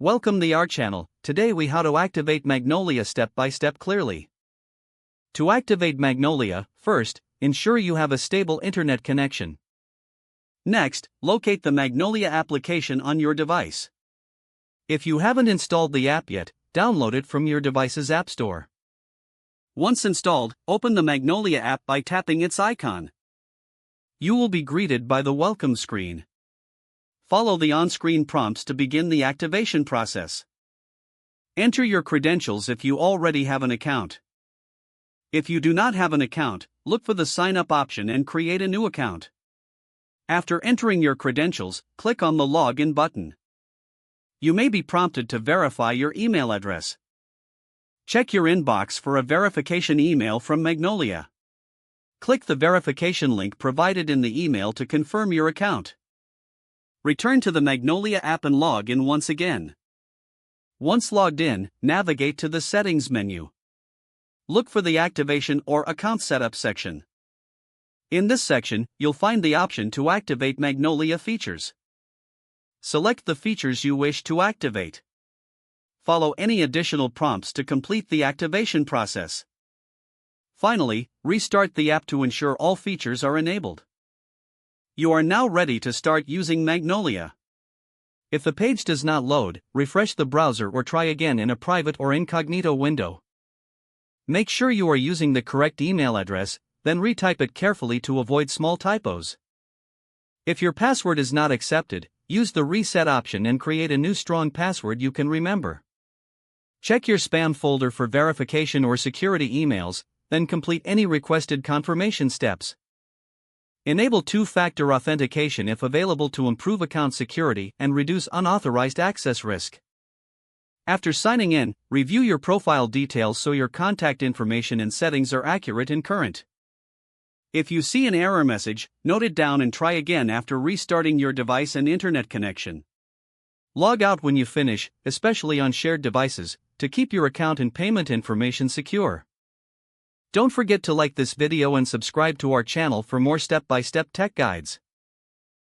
Welcome to our channel. Today we how to activate Magnolia step by step clearly. To activate Magnolia, first, ensure you have a stable internet connection. Next, locate the Magnolia application on your device. If you haven't installed the app yet, download it from your device's app store. Once installed, open the Magnolia app by tapping its icon. You will be greeted by the welcome screen. Follow the on-screen prompts to begin the activation process. Enter your credentials if you already have an account. If you do not have an account, look for the Sign Up option and create a new account. After entering your credentials, click on the Login button. You may be prompted to verify your email address. Check your inbox for a verification email from Magnolia. Click the verification link provided in the email to confirm your account. Return to the Magnolia app and log in once again. Once logged in, navigate to the Settings menu. Look for the Activation or Account Setup section. In this section, you'll find the option to activate Magnolia features. Select the features you wish to activate. Follow any additional prompts to complete the activation process. Finally, restart the app to ensure all features are enabled. You are now ready to start using Magnolia. If the page does not load, refresh the browser or try again in a private or incognito window. Make sure you are using the correct email address, then retype it carefully to avoid small typos. If your password is not accepted, use the reset option and create a new strong password you can remember. Check your spam folder for verification or security emails, then complete any requested confirmation steps. Enable two-factor authentication if available to improve account security and reduce unauthorized access risk. After signing in, review your profile details so your contact information and settings are accurate and current. If you see an error message, note it down and try again after restarting your device and internet connection. Log out when you finish, especially on shared devices, to keep your account and payment information secure. Don't forget to like this video and subscribe to our channel for more step-by-step tech guides.